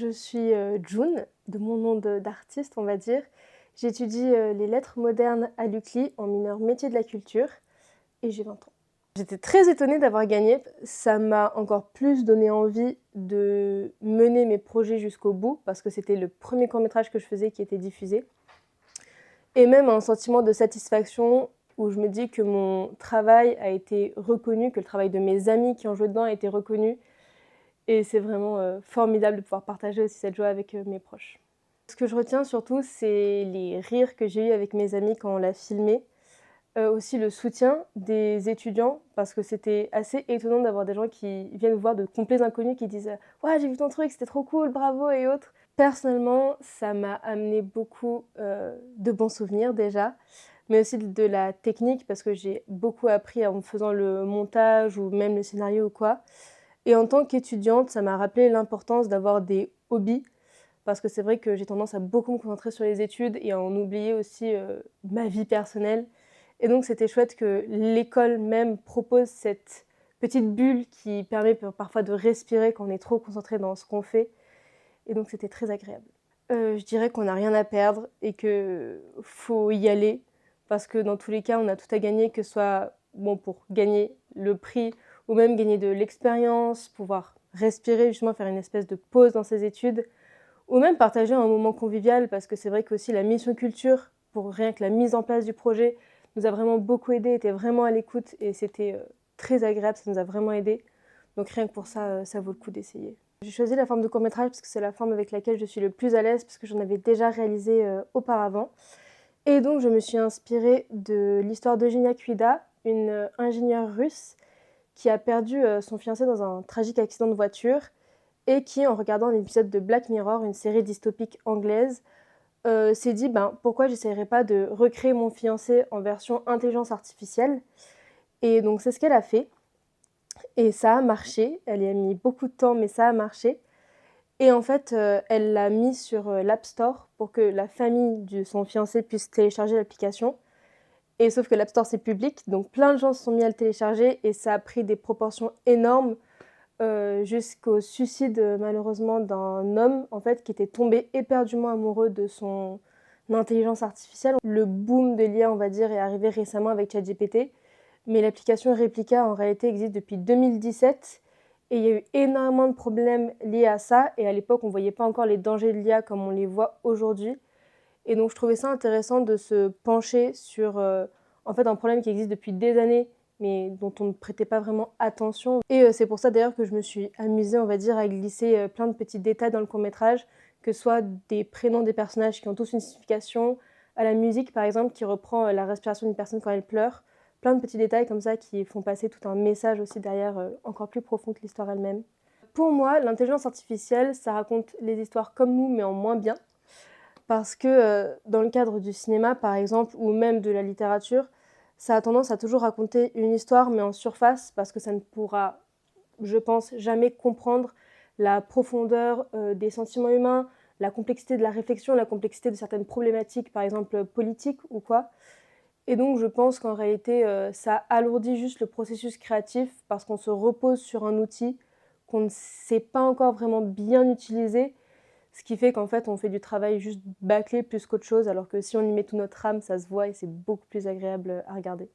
je suis June, de mon nom d'artiste, on va dire. J'étudie les lettres modernes à l'UCLI en mineur métier de la culture et j'ai 20 ans. J'étais très étonnée d'avoir gagné. Ça m'a encore plus donné envie de mener mes projets jusqu'au bout parce que c'était le premier court-métrage que je faisais qui était diffusé. Et même un sentiment de satisfaction où je me dis que mon travail a été reconnu, que le travail de mes amis qui ont joué dedans a été reconnu. Et c'est vraiment formidable de pouvoir partager aussi cette joie avec mes proches. Ce que je retiens surtout, c'est les rires que j'ai eus avec mes amis quand on l'a filmé. Aussi le soutien des étudiants, parce que c'était assez étonnant d'avoir des gens qui viennent voir de complets inconnus qui disent «Ouais, j'ai vu ton truc, c'était trop cool, bravo» et autres. Personnellement, ça m'a amené beaucoup de bons souvenirs déjà, mais aussi de la technique, parce que j'ai beaucoup appris en faisant le montage ou même le scénario ou quoi. Et en tant qu'étudiante, ça m'a rappelé l'importance d'avoir des hobbies, parce que c'est vrai que j'ai tendance à beaucoup me concentrer sur les études et à en oublier aussi ma vie personnelle. Et donc c'était chouette que l'école même propose cette petite bulle qui permet parfois de respirer quand on est trop concentré dans ce qu'on fait. Et donc c'était très agréable. Je dirais qu'on n'a rien à perdre et qu'il faut y aller, parce que dans tous les cas, on a tout à gagner, que ce soit bon, pour gagner le prix ou même gagner de l'expérience, pouvoir respirer, justement faire une espèce de pause dans ses études, ou même partager un moment convivial, parce que c'est vrai qu'aussi la mission culture, pour rien que la mise en place du projet, nous a vraiment beaucoup aidé, était vraiment à l'écoute et c'était très agréable, ça nous a vraiment aidé. Donc rien que pour ça, ça vaut le coup d'essayer. J'ai choisi la forme de court-métrage parce que c'est la forme avec laquelle je suis le plus à l'aise, parce que j'en avais déjà réalisé auparavant. Et donc je me suis inspirée de l'histoire d'Eugenia Kuida, une ingénieure russe qui a perdu son fiancé dans un tragique accident de voiture et qui, en regardant un épisode de Black Mirror, une série dystopique anglaise, s'est dit pourquoi j'essayerais pas de recréer mon fiancé en version intelligence artificielle. Et donc c'est ce qu'elle a fait. Et ça a marché. Elle y a mis beaucoup de temps, mais ça a marché. Et en fait, elle l'a mis sur l'App Store pour que la famille de son fiancé puisse télécharger l'application. Et sauf que l'App Store, c'est public, donc plein de gens se sont mis à le télécharger et ça a pris des proportions énormes, jusqu'au suicide malheureusement d'un homme en fait qui était tombé éperdument amoureux de son intelligence artificielle. Le boom de l'IA, on va dire, est arrivé récemment avec ChatGPT, mais l'application Replica en réalité existe depuis 2017 et il y a eu énormément de problèmes liés à ça, et à l'époque on voyait pas encore les dangers de l'IA comme on les voit aujourd'hui. Et donc je trouvais ça intéressant de se pencher sur en fait un problème qui existe depuis des années mais dont on ne prêtait pas vraiment attention. Et c'est pour ça d'ailleurs que je me suis amusée, on va dire, à glisser plein de petits détails dans le court-métrage, que ce soit des prénoms des personnages qui ont tous une signification, à la musique par exemple qui reprend la respiration d'une personne quand elle pleure, plein de petits détails comme ça qui font passer tout un message aussi derrière, encore plus profond que l'histoire elle-même. Pour moi, l'intelligence artificielle, ça raconte les histoires comme nous mais en moins bien, parce que dans le cadre du cinéma par exemple, ou même de la littérature, ça a tendance à toujours raconter une histoire mais en surface, parce que ça ne pourra, je pense, jamais comprendre la profondeur des sentiments humains, la complexité de la réflexion, la complexité de certaines problématiques, par exemple politiques ou quoi. Et donc je pense qu'en réalité, ça alourdit juste le processus créatif parce qu'on se repose sur un outil qu'on ne sait pas encore vraiment bien utiliser, ce qui fait qu'en fait on fait du travail juste bâclé plus qu'autre chose, alors que si on y met toute notre âme, ça se voit et c'est beaucoup plus agréable à regarder.